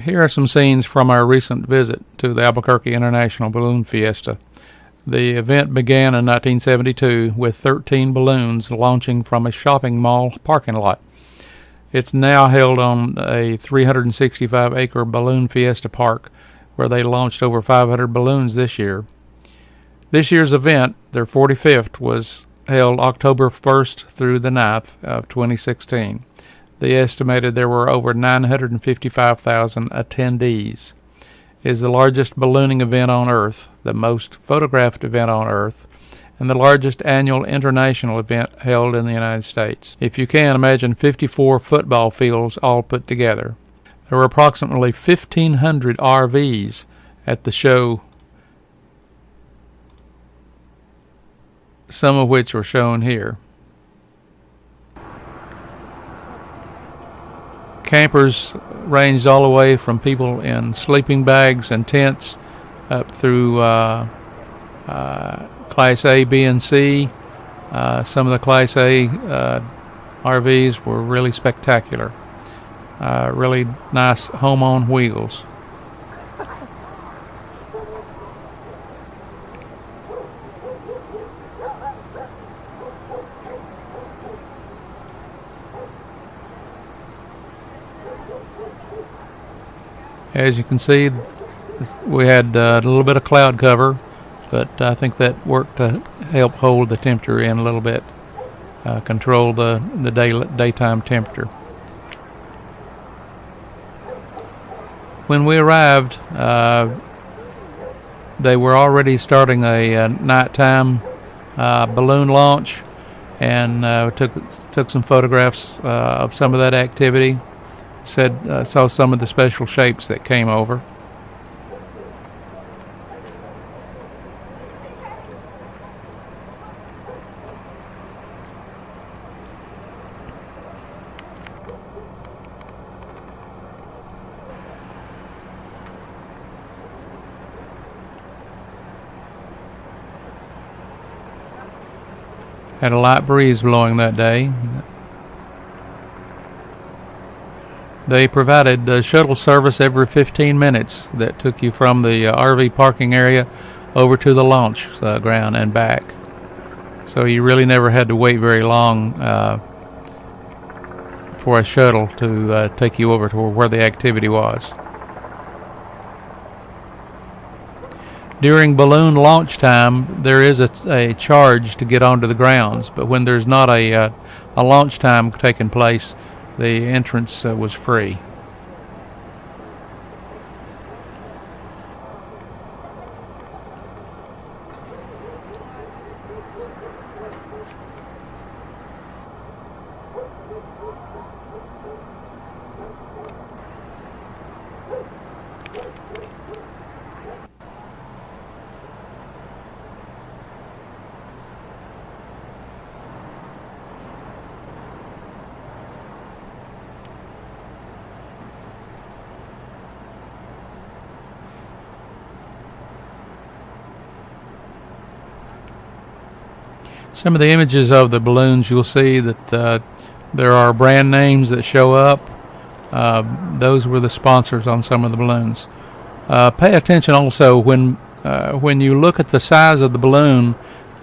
Here are some scenes from our recent visit to the Albuquerque International Balloon Fiesta. The event began in 1972 with 13 balloons launching from a shopping mall parking lot. It's now held on a 365-acre balloon fiesta park, where they launched over 500 balloons this year. This year's event, their 45th, was held October 1st through the 9th of 2016. They estimated there were over 955,000 attendees. It is the largest ballooning event on Earth, the most photographed event on Earth, and the largest annual international event held in the United States. If you can, imagine 54 football fields all put together. There were approximately 1,500 RVs at the show, some of which are shown here. Campers ranged all the way from people in sleeping bags and tents up through Class A, B, and C. Some of the Class A RVs were really spectacular. Really nice home on wheels. As you can see, we had a little bit of cloud cover, but I think that worked to help hold the temperature in a little bit, control the daytime temperature. When we arrived, they were already starting a nighttime balloon launch, and took some photographs of some of that activity. Saw some of the special shapes that came over. Had a light breeze blowing that day. They provided shuttle service every 15 minutes that took you from the RV parking area over to the launch ground and back. So you really never had to wait very long for a shuttle to take you over to where the activity was. During balloon launch time, there is a charge to get onto the grounds, but when there's not a launch time taking place, the entrance was free. Some of the images of the balloons, you'll see that there are brand names that show up. Those were the sponsors on some of the balloons. Pay attention also when you look at the size of the balloon.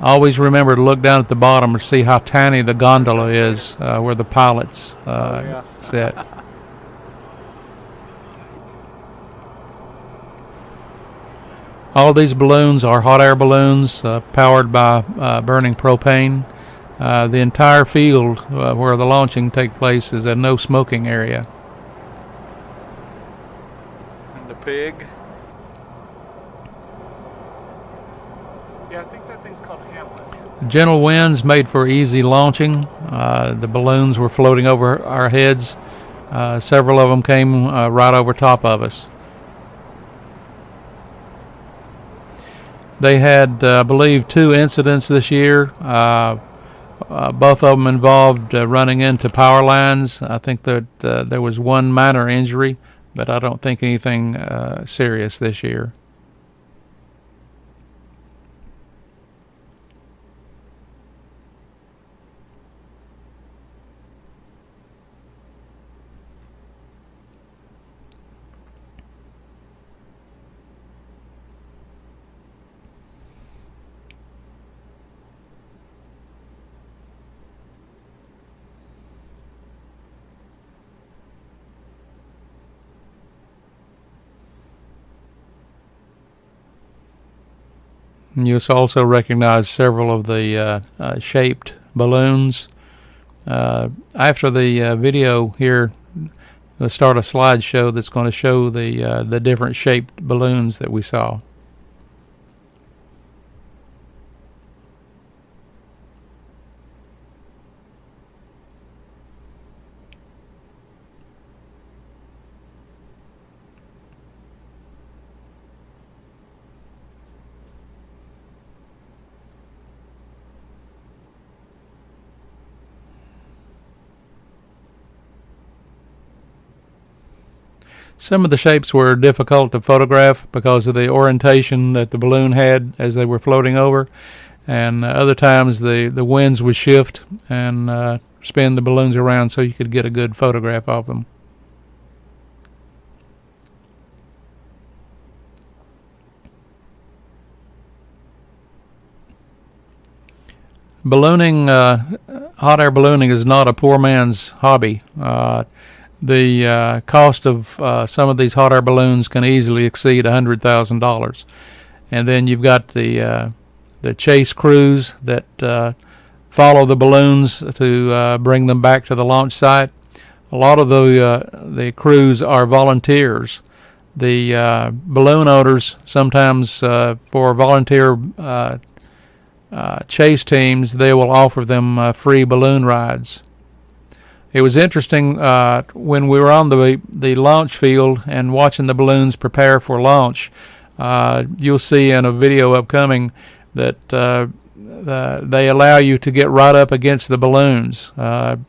Always remember to look down at the bottom to see how tiny the gondola is where the pilots sit. All these balloons are hot air balloons powered by burning propane. The entire field where the launching takes place is a no smoking area. And the pig. Yeah, I think that thing's called Hamlet. Gentle winds made for easy launching. The balloons were floating over our heads. Several of them came right over top of us. They had, I believe, 2 incidents this year. Both of them involved running into power lines. I think that there was one minor injury, but I don't think anything serious this year. And you'll also recognize several of the shaped balloons. After the video here, we'll start a slideshow that's going to show the different shaped balloons that we saw. Some of the shapes were difficult to photograph because of the orientation that the balloon had as they were floating over, and other times the winds would shift and spin the balloons around so you could get a good photograph of them. Ballooning, hot air ballooning is not a poor man's hobby. The cost of some of these hot air balloons can easily exceed $100,000, and then you've got the chase crews that follow the balloons to bring them back to the launch site. A lot of the crews are volunteers. The balloon owners sometimes for volunteer chase teams, they will offer them free balloon rides. It was interesting when we were on the launch field and watching the balloons prepare for launch. You'll see in a video upcoming that they allow you to get right up against the balloons.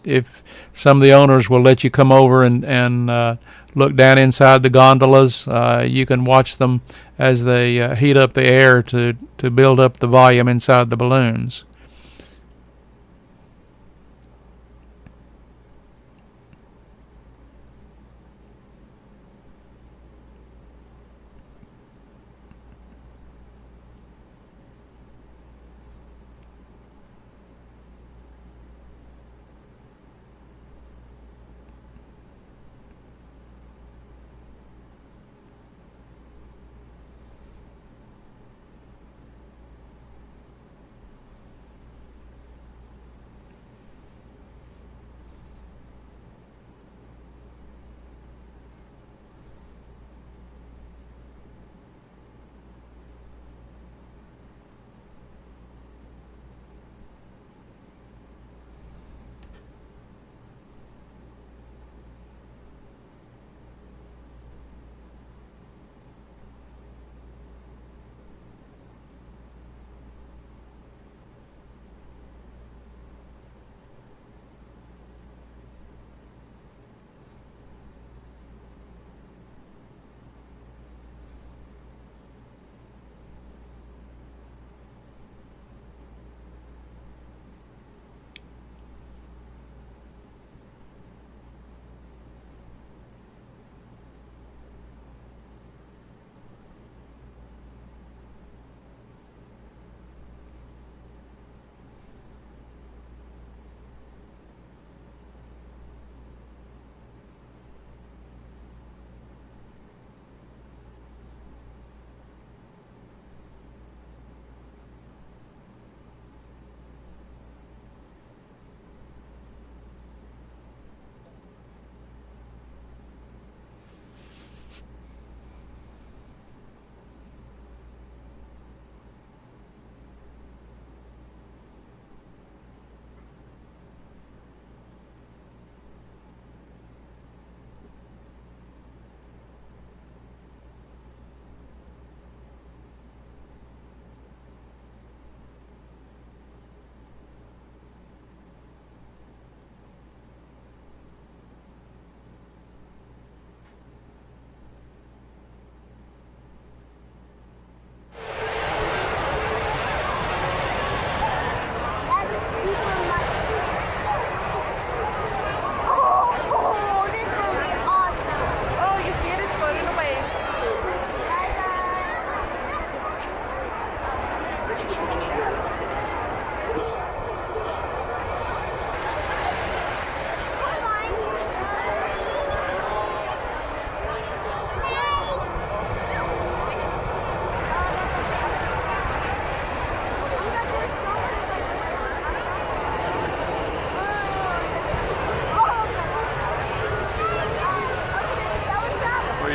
If some of the owners will let you come over and look down inside the gondolas, you can watch them as they heat up the air to build up the volume inside the balloons.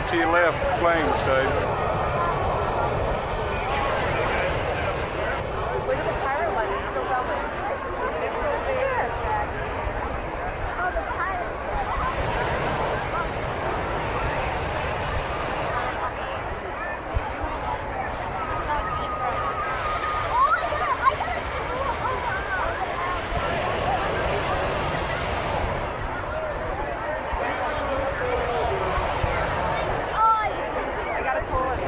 off to your left, flames, Dave. Look at the pirate one, it's still going. Oh, the pirate ship. I gotta pull it.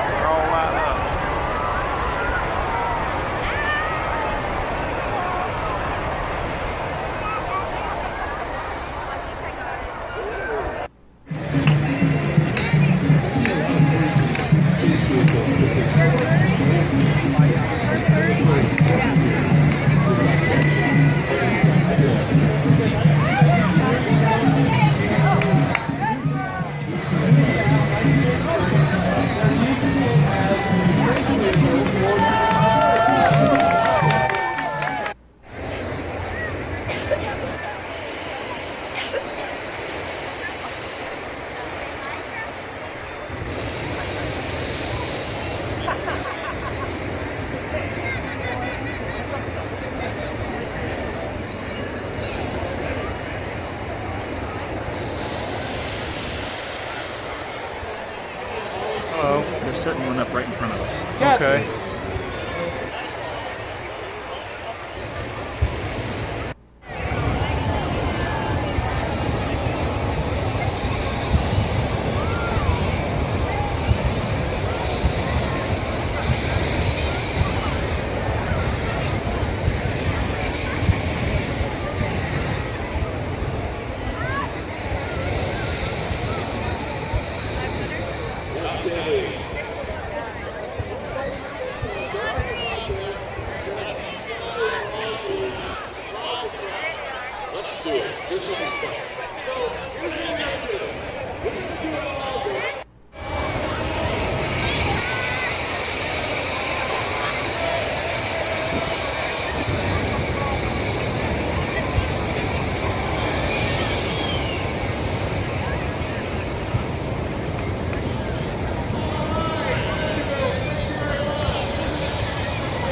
They're all lighting up. Hello. They're setting one up right in front of us. Okay.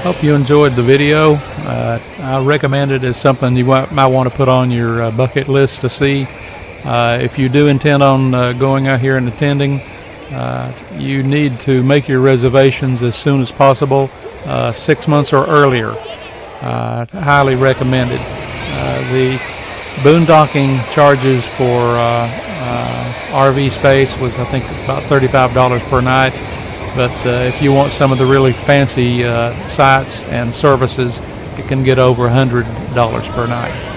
Hope you enjoyed the video. I recommend it as something you might want to put on your bucket list to see. If you do intend on going out here and attending, you need to make your reservations as soon as possible, 6 months or earlier. Highly recommended. The boondocking charges for RV space was, I think, about $35 per night. But if you want some of the really fancy sites and services, it can get over $100 per night.